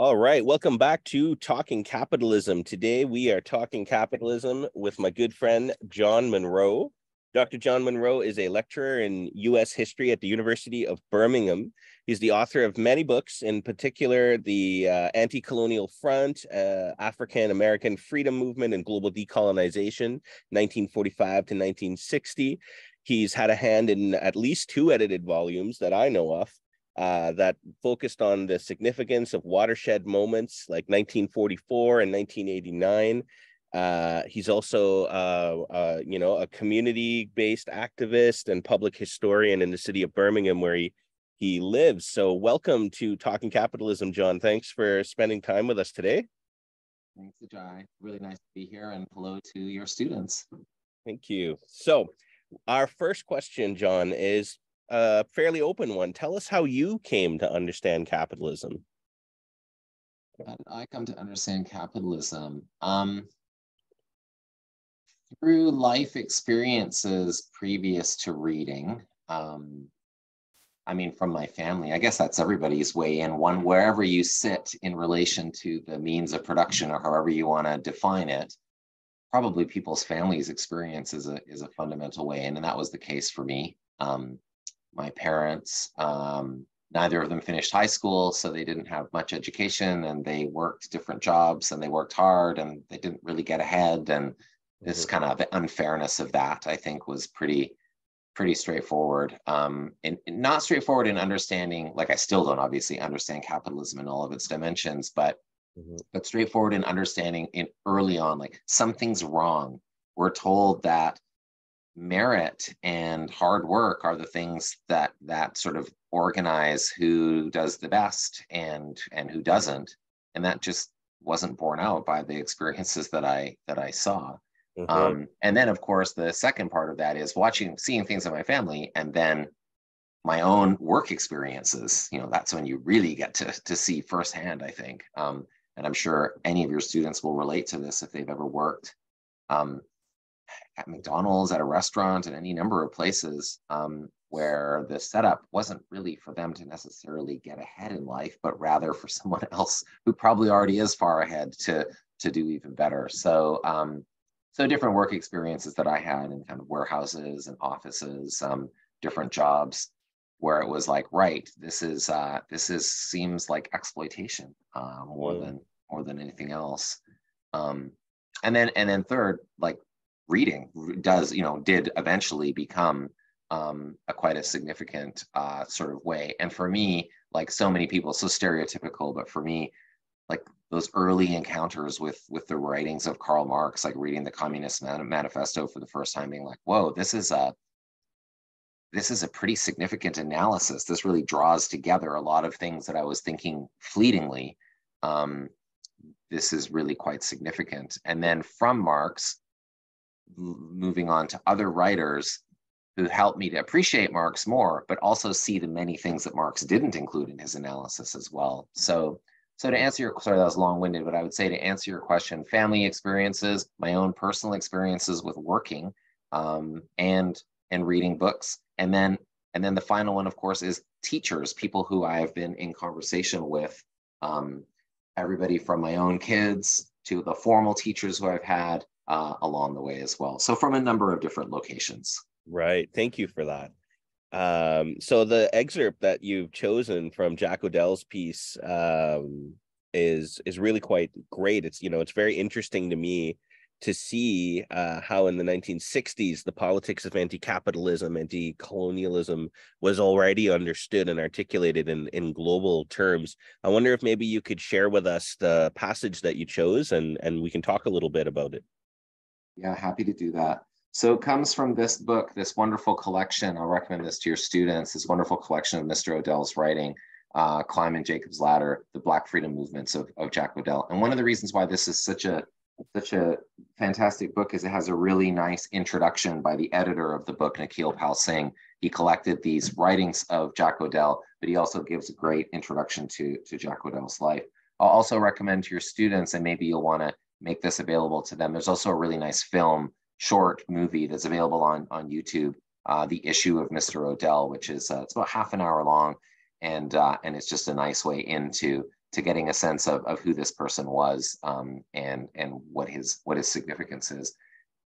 All right, welcome back to Talking Capitalism. Today we are talking capitalism with my good friend, John Munro. Dr. John Munro is a lecturer in U.S. history at the University of Birmingham. He's the author of many books, in particular the Anti-Colonial Front, African-American Freedom Movement and Global Decolonization, 1945 to 1960. He's had a hand in at least 2 edited volumes that I know of, that focused on the significance of watershed moments like 1944 and 1989. He's also, a community-based activist and public historian in the city of Birmingham, where he lives. So welcome to Talking Capitalism, John. Thanks for spending time with us today. Thanks, Ajay. Really nice to be here, and hello to your students. Thank you. So our first question, John, is a fairly open one. Tell us how you came to understand capitalism. How did I come to understand capitalism? Through life experiences previous to reading. From my family. I guess that's everybody's way in. One, wherever you sit in relation to the means of production, or however you want to define it, probably people's families' experience is a fundamental way in, and that was the case for me. My parents, neither of them finished high school, so they didn't have much education, and they worked different jobs, and they worked hard, and they didn't really get ahead. And this kind of unfairness of that, I think, was pretty straightforward. And not straightforward in understanding, like I still don't obviously understand capitalism in all of its dimensions, but straightforward in understanding in early on, like something's wrong. We're told that merit and hard work are the things that sort of organize who does the best and who doesn't, and that just wasn't borne out by the experiences that I saw. And then, of course, the second part of that is seeing things in my family, and then my own work experiences. That's when you really get to see firsthand, I think. And I'm sure any of your students will relate to this if they've ever worked at McDonald's, at a restaurant, and any number of places where the setup wasn't really for them to necessarily get ahead in life, but rather for someone else who probably already is far ahead to do even better. So different work experiences that I had in kind of warehouses and offices, different jobs, where it was like, right, this seems like exploitation more than anything else. And then third, like, reading did eventually become quite a significant sort of way. And for me, like so many people, so stereotypical, but for me, like those early encounters with the writings of Karl Marx, like reading the Communist Manifesto for the first time, being like, whoa, this is a pretty significant analysis. This really draws together a lot of things that I was thinking fleetingly. This is really quite significant. And then from Marx, moving on to other writers who helped me to appreciate Marx more, but also see the many things that Marx didn't include in his analysis as well. So to answer your, sorry, that was long-winded, but I would say, to answer your question, family experiences, my own personal experiences with working, and reading books. And then the final one, of course, is teachers, people who I have been in conversation with, everybody from my own kids to the formal teachers who I've had along the way as well. So from a number of different locations. Right. Thank you for that. So the excerpt that you've chosen from Jack Odell's piece is really quite great. It's very interesting to me to see how in the 1960s the politics of anti-capitalism, anti-colonialism was already understood and articulated in global terms. I wonder if maybe you could share with us the passage that you chose, and we can talk a little bit about it. Yeah, happy to do that. So it comes from this book, this wonderful collection. I'll recommend this to your students, this wonderful collection of Mr. Odell's writing, Climbing Jacob's Ladder, The Black Freedom Movements of Jack Odell. And one of the reasons why this is such a fantastic book is it has a really nice introduction by the editor of the book, Nikhil Pal Singh. He collected these writings of Jack Odell, but he also gives a great introduction to Jack Odell's life. I'll also recommend to your students, and maybe you'll want to make this available to them, there's also a really nice short movie that's available on YouTube, The Issue of Mr. Odell, which is it's about half an hour long, and it's just a nice way into to getting a sense of who this person was, and what his significance is.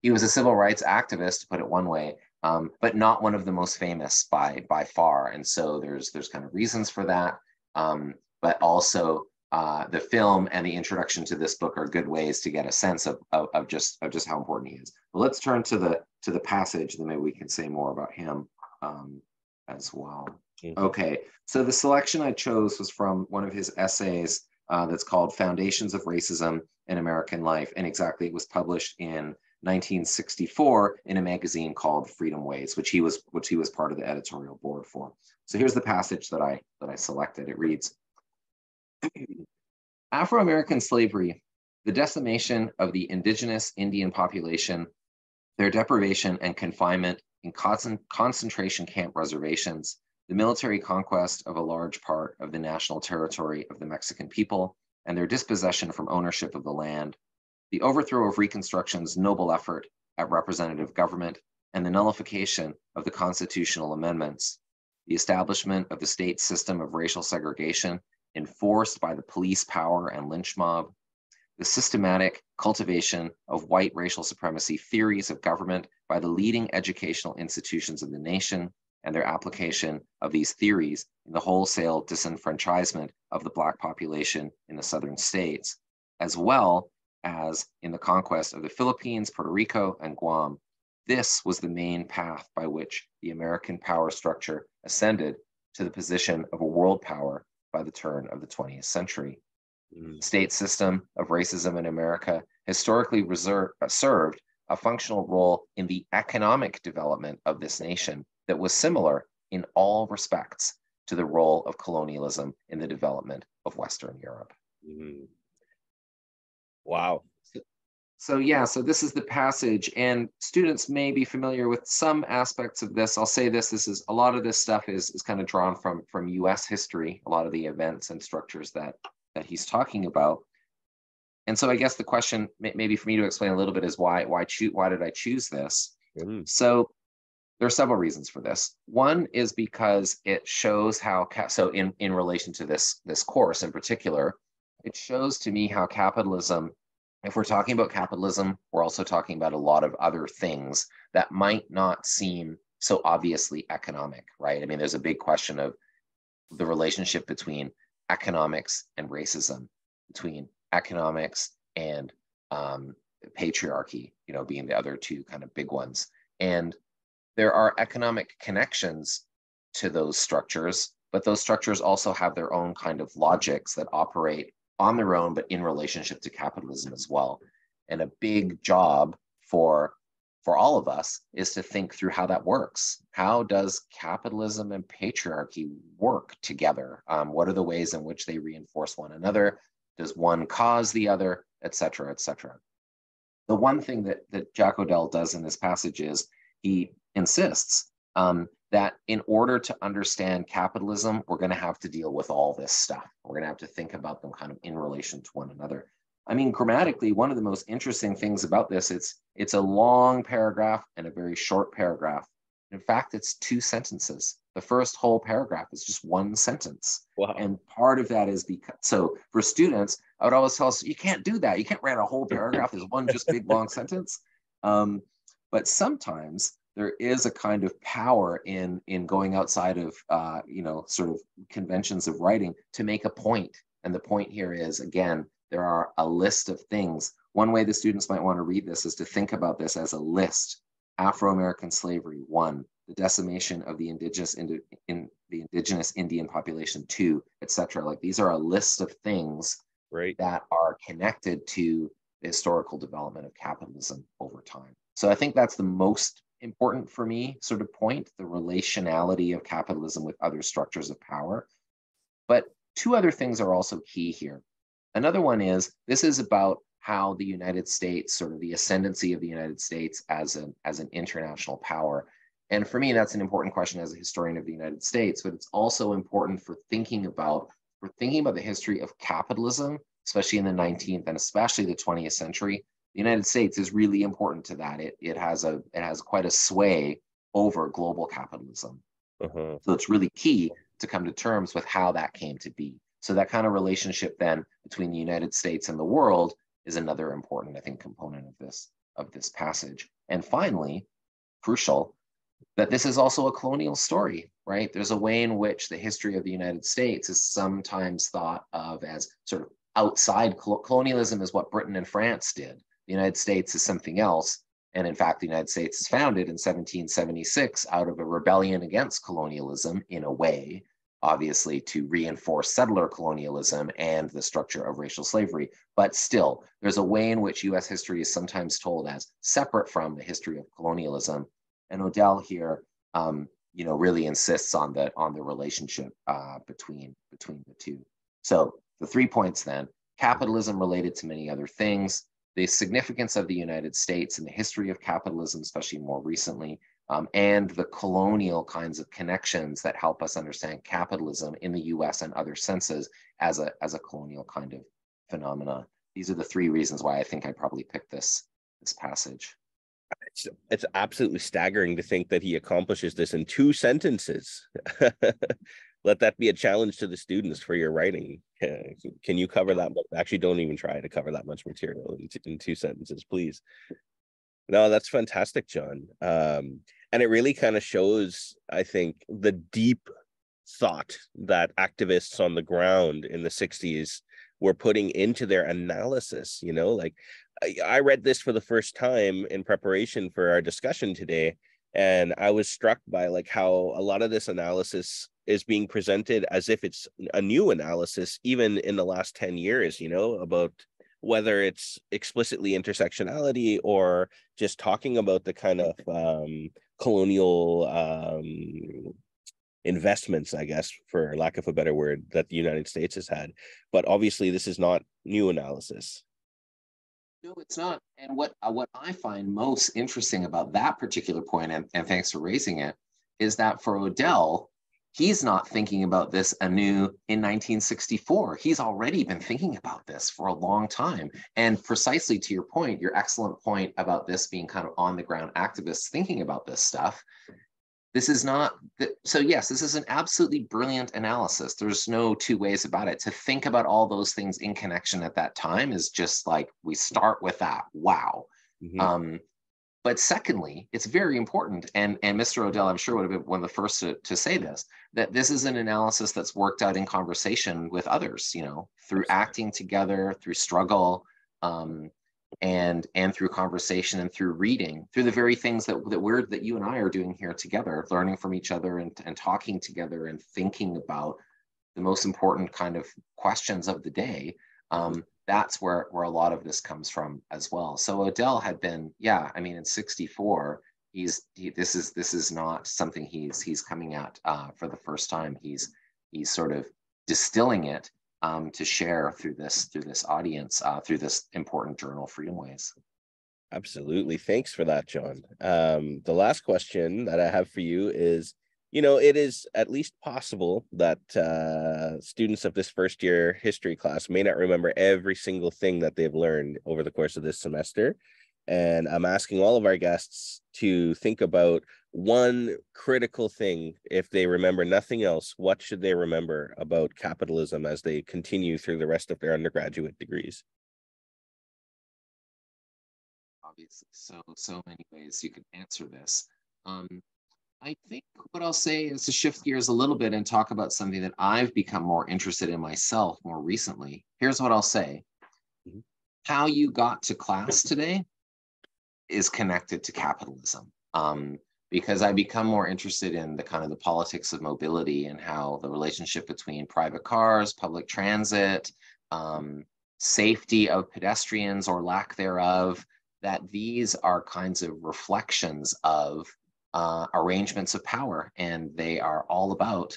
He was a civil rights activist, to put it one way, but not one of the most famous by far. And so there's kind of reasons for that. But also the film and the introduction to this book are good ways to get a sense of just how important he is. But let's turn to the passage, then maybe we can say more about him as well. Okay, so the selection I chose was from one of his essays that's called Foundations of Racism in American Life. And exactly, it was published in 1964 in a magazine called Freedom Ways, which he was part of the editorial board for. So here's the passage that I selected. It reads, Afro-American slavery, the decimation of the indigenous Indian population, their deprivation and confinement in concentration camp reservations, the military conquest of a large part of the national territory of the Mexican people, and their dispossession from ownership of the land, the overthrow of Reconstruction's noble effort at representative government, and the nullification of the constitutional amendments, the establishment of the state system of racial segregation enforced by the police power and lynch mob, the systematic cultivation of white racial supremacy theories of government by the leading educational institutions of the nation, and their application of these theories in the wholesale disenfranchisement of the Black population in the southern states, as well as in the conquest of the Philippines, Puerto Rico, and Guam. This was the main path by which the American power structure ascended to the position of a world power by the turn of the 20th century. The state system of racism in America historically served a functional role in the economic development of this nation that was similar in all respects to the role of colonialism in the development of Western Europe. Wow. So this is the passage, and students may be familiar with some aspects of this. I'll say this is a lot of this stuff is kind of drawn from US history, a lot of the events and structures that he's talking about. And so I guess the question maybe for me to explain a little bit is why did I choose this? So there are several reasons for this. One is because it shows how, so in relation to this course in particular, it shows to me how capitalism, if we're talking about capitalism, we're also talking about a lot of other things that might not seem so obviously economic, right? I mean, there's a big question of the relationship between economics and racism, between economics and patriarchy, being the other two kind of big ones. And there are economic connections to those structures, but those structures also have their own kind of logics that operate on their own, but in relationship to capitalism as well. And a big job for all of us is to think through how that works. How does capitalism and patriarchy work together? What are the ways in which they reinforce one another? Does one cause the other, et cetera, et cetera? The one thing that Jack O'Dell does in this passage is he insists that in order to understand capitalism, we're going to have to deal with all this stuff. We're going to have to think about them kind of in relation to one another. I mean, grammatically, one of the most interesting things about this, it's a long paragraph and a very short paragraph. In fact, it's 2 sentences. The first whole paragraph is just 1 sentence. Wow. And part of that is because, so for students, I would always tell us, you can't do that. You can't write a whole paragraph as one just big long sentence. But sometimes there is a kind of power in going outside of, sort of conventions of writing to make a point. And the point here is, again, there are a list of things. One way the students might want to read this is to think about this as a list. Afro-American slavery, 1, the decimation of the indigenous Indian population, 2, etc. Like, these are a list of things that are connected to the historical development of capitalism over time. So I think that's the most important for me sort of point, the relationality of capitalism with other structures of power. But 2 other things are also key here. Another one is, this is about how the United States, sort of the ascendancy of the United States as an international power. And for me, that's an important question as a historian of the United States, but it's also important for thinking about the history of capitalism, especially in the 19th and especially the 20th century. The United States is really important to that. It has quite a sway over global capitalism. So it's really key to come to terms with how that came to be. So that kind of relationship then between the United States and the world is another important, I think, component of this passage. And finally, crucial, that this is also a colonial story, right? There's a way in which the history of the United States is sometimes thought of as sort of outside. Colonialism is what Britain and France did. The United States is something else. And in fact, the United States is founded in 1776 out of a rebellion against colonialism, in a way, obviously to reinforce settler colonialism and the structure of racial slavery. But still, there's a way in which US history is sometimes told as separate from the history of colonialism. And Odell here, really insists on the relationship between the two. So the 3 points then: capitalism related to many other things, the significance of the United States and the history of capitalism, especially more recently, and the colonial kinds of connections that help us understand capitalism in the US and other senses as a colonial kind of phenomena. These are the 3 reasons why I think I probably picked this passage. It's absolutely staggering to think that he accomplishes this in 2 sentences. Let that be a challenge to the students for your writing. Can you cover that much? Actually, don't even try to cover that much material in 2 sentences, please. No, that's fantastic, John. And it really kind of shows, I think, the deep thought that activists on the ground in the 60s were putting into their analysis. Like, I read this for the first time in preparation for our discussion today, and I was struck by like how a lot of this analysis is being presented as if it's a new analysis, even in the last 10 years, about whether it's explicitly intersectionality or just talking about the kind of colonial investments, I guess, for lack of a better word, that the United States has had. But obviously, this is not new analysis. No, it's not. And what I find most interesting about that particular point, and thanks for raising it, is that for Odell, he's not thinking about this anew in 1964. He's already been thinking about this for a long time. And precisely to your point, your excellent point about this being kind of on the ground activists thinking about this stuff, this is not, so yes, this is an absolutely brilliant analysis. There's no 2 ways about it. To think about all those things in connection at that time is just like, we start with that, wow. Mm-hmm. But secondly, it's very important, and Mr. Odell, I'm sure, would have been one of the first to say this, that this is an analysis that's worked out in conversation with others, through acting together, through struggle, and through conversation and through reading, through the very things that you and I are doing here together, learning from each other and talking together and thinking about the most important kind of questions of the day. That's where a lot of this comes from as well. So Odell had been, in 64, this is not something he's coming at for the first time. He's sort of distilling it to share through this audience, through this important journal, Freedom Ways. Absolutely. Thanks for that, John. The last question that I have for you is, it is at least possible that students of this first year history class may not remember every single thing that they've learned over the course of this semester. And I'm asking all of our guests to think about one critical thing. If they remember nothing else, what should they remember about capitalism as they continue through the rest of their undergraduate degrees? Obviously, so many ways you could answer this. I think what I'll say is to shift gears a little bit and talk about something that I've become more interested in myself more recently. Here's what I'll say. Mm-hmm. How you got to class today is connected to capitalism. Because I become more interested in the kind of the politics of mobility and how the relationship between private cars, public transit, safety of pedestrians or lack thereof, that these are kinds of reflections of arrangements of power, and they are all about,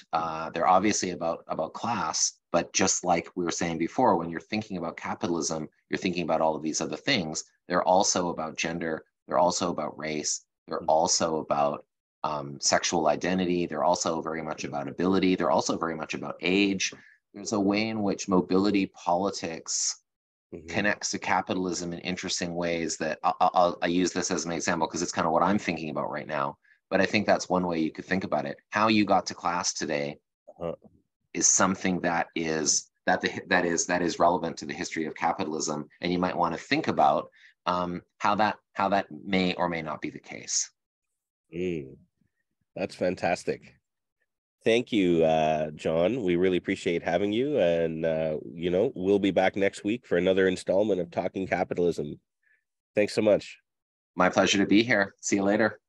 they're obviously about class, but just like we were saying before, when you're thinking about capitalism, you're thinking about all of these other things. They're also about gender, they're also about race, they're also about sexual identity, they're also very much about ability, they're also very much about age. There's a way in which mobility politics connects to capitalism in interesting ways that I use this as an example because it's kind of what I'm thinking about right now. But I think that's one way you could think about it. How you got to class today is something that is that is relevant to the history of capitalism, and you might want to think about how that may or may not be the case. That's fantastic. Thank you, John. We really appreciate having you, and we'll be back next week for another installment of Talking Capitalism. Thanks so much. My pleasure to be here. See you later.